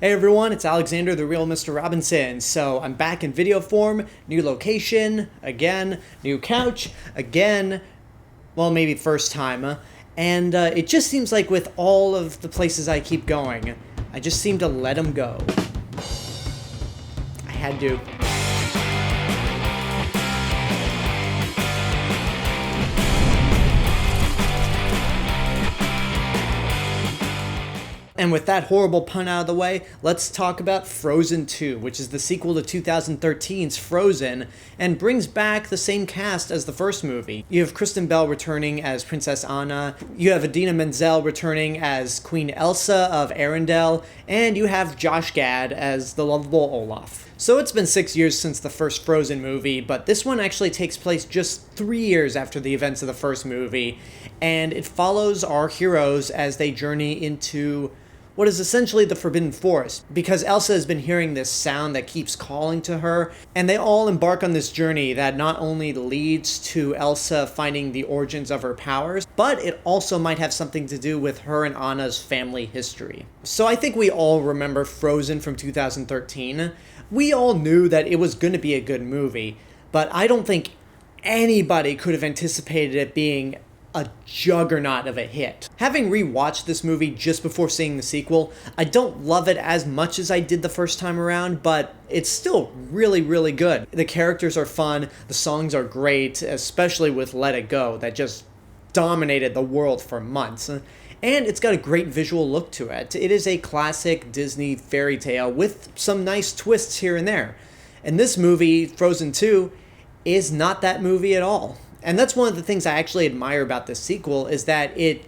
Hey everyone, it's Alexander, the real Mr. Robinson. So I'm back in video form, new location, again, new couch, again, well, maybe first time. And it just seems like with all of the places I keep going, I just seem to let them go. I had to. And with that horrible pun out of the way, let's talk about Frozen 2, which is the sequel to 2013's Frozen, and brings back the same cast as the first movie. You have Kristen Bell returning as Princess Anna, you have Idina Menzel returning as Queen Elsa of Arendelle, and you have Josh Gad as the lovable Olaf. So it's been 6 years since the first Frozen movie, but this one actually takes place just 3 years after the events of the first movie, and it follows our heroes as they journey into what is essentially the Forbidden Forest, because Elsa has been hearing this sound that keeps calling to her, and they all embark on this journey that not only leads to Elsa finding the origins of her powers, but it also might have something to do with her and Anna's family history. So I think we all remember Frozen from 2013. We all knew that it was going to be a good movie, but I don't think anybody could have anticipated it being a juggernaut of a hit. Having rewatched this movie just before seeing the sequel, I don't love it as much as I did the first time around, but it's still really, really good. The characters are fun, the songs are great, especially with Let It Go, that just dominated the world for months. And it's got a great visual look to it. It is a classic Disney fairy tale with some nice twists here and there. And this movie, Frozen 2, is not that movie at all. And that's one of the things I actually admire about this sequel, is that it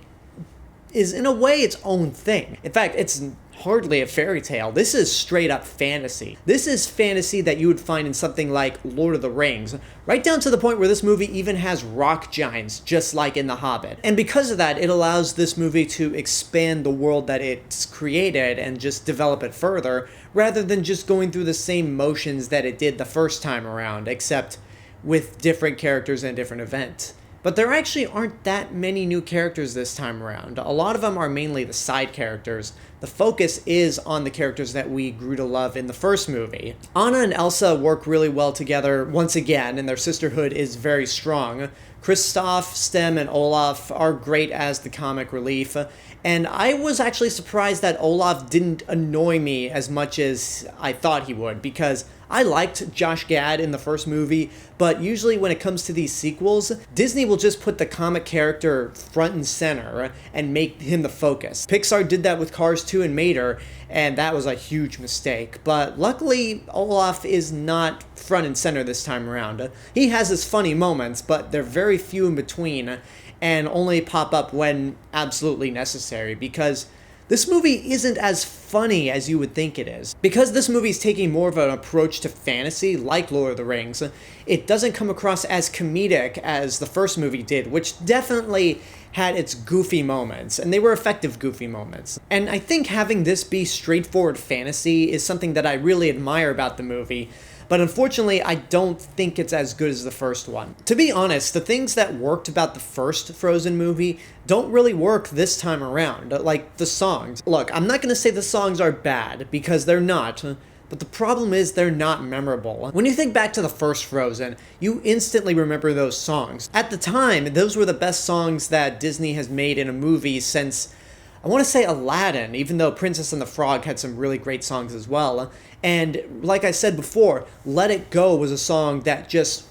is in a way its own thing. In fact, it's hardly a fairy tale. This is straight up fantasy. This is fantasy that you would find in something like Lord of the Rings, right down to the point where this movie even has rock giants, just like in The Hobbit. And because of that, it allows this movie to expand the world that it's created and just develop it further, rather than just going through the same motions that it did the first time around, except with different characters and different events. But there actually aren't that many new characters this time around. A lot of them are mainly the side characters. The focus is on the characters that we grew to love in the first movie. Anna and Elsa work really well together once again, and their sisterhood is very strong. Kristoff, Stem, and Olaf are great as the comic relief, and I was actually surprised that Olaf didn't annoy me as much as I thought he would, because I liked Josh Gad in the first movie, but usually when it comes to these sequels, Disney will just put the comic character front and center and make him the focus. Pixar did that with Cars 2 and Mater, and that was a huge mistake. But luckily, Olaf is not front and center this time around. He has his funny moments, but they're very few in between and only pop up when absolutely necessary, because this movie isn't as funny as you would think it is. Because this movie's taking more of an approach to fantasy, like Lord of the Rings, it doesn't come across as comedic as the first movie did, which definitely had its goofy moments, and they were effective goofy moments. And I think having this be straightforward fantasy is something that I really admire about the movie, but unfortunately, I don't think it's as good as the first one. To be honest, the things that worked about the first Frozen movie don't really work this time around, like the songs. Look, I'm not going to say the songs are bad, because they're not, but the problem is they're not memorable. When you think back to the first Frozen, you instantly remember those songs. At the time, those were the best songs that Disney has made in a movie since, I want to say, Aladdin, even though Princess and the Frog had some really great songs as well. And like I said before, Let It Go was a song that just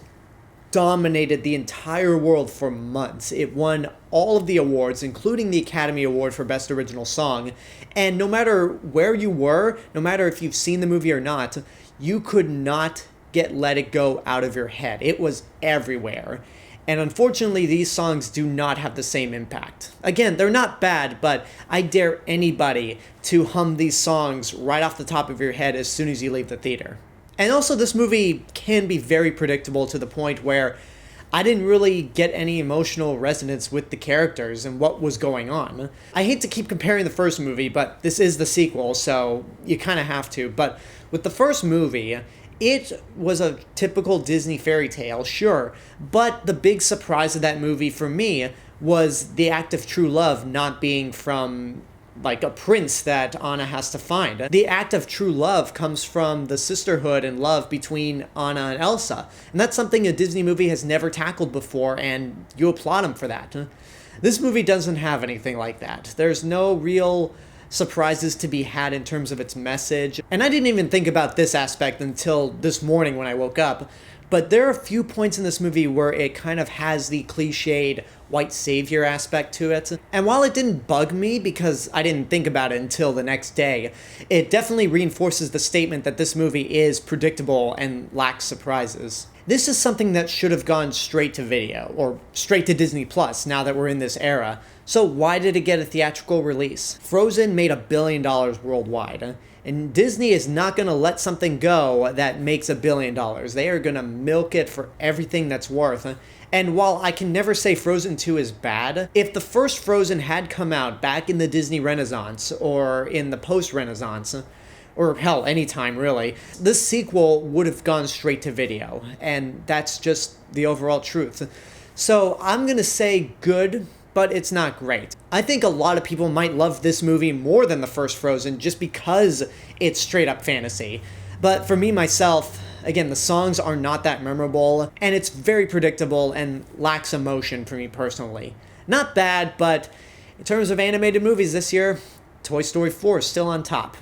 dominated the entire world for months. It won all of the awards, including the Academy Award for Best Original Song. And no matter where you were, no matter if you've seen the movie or not, you could not get Let It Go out of your head. It was everywhere. And unfortunately, these songs do not have the same impact. Again, they're not bad, but I dare anybody to hum these songs right off the top of your head as soon as you leave the theater. And also, this movie can be very predictable to the point where I didn't really get any emotional resonance with the characters and what was going on. I hate to keep comparing the first movie, but this is the sequel, so you kind of have to. But with the first movie, it was a typical Disney fairy tale, sure, but the big surprise of that movie for me was the act of true love not being from like a prince that Anna has to find. The act of true love comes from the sisterhood and love between Anna and Elsa, and that's something a Disney movie has never tackled before, and you applaud them for that. This movie doesn't have anything like that. There's no real surprises to be had in terms of its message, and I didn't even think about this aspect until this morning when I woke up, but there are a few points in this movie where it kind of has the cliched white savior aspect to it. And while it didn't bug me because I didn't think about it until the next day, it definitely reinforces the statement that this movie is predictable and lacks surprises. This is something that should have gone straight to video, or straight to Disney Plus now that we're in this era. So why did it get a theatrical release? Frozen made $1 billion worldwide. And Disney is not going to let something go that makes $1 billion. They are going to milk it for everything that's worth. And while I can never say Frozen 2 is bad, if the first Frozen had come out back in the Disney Renaissance, or in the post-Renaissance, or hell, anytime really, this sequel would have gone straight to video. And that's just the overall truth. So I'm going to say good, but it's not great. I think a lot of people might love this movie more than the first Frozen just because it's straight up fantasy. But for me, myself, again, the songs are not that memorable, and it's very predictable and lacks emotion for me personally. Not bad, but in terms of animated movies this year, Toy Story 4 is still on top,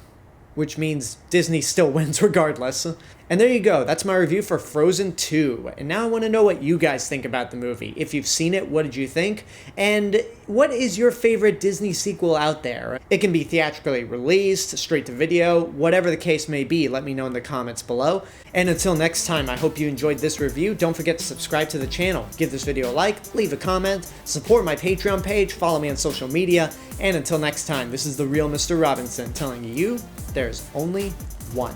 which means Disney still wins regardless. And there you go, that's my review for Frozen 2. And now I want to know what you guys think about the movie. If you've seen it, what did you think? And what is your favorite Disney sequel out there? It can be theatrically released, straight to video, whatever the case may be, let me know in the comments below. And until next time, I hope you enjoyed this review. Don't forget to subscribe to the channel, give this video a like, leave a comment, support my Patreon page, follow me on social media, and until next time, this is the real Mr. Robinson telling you, there's only one.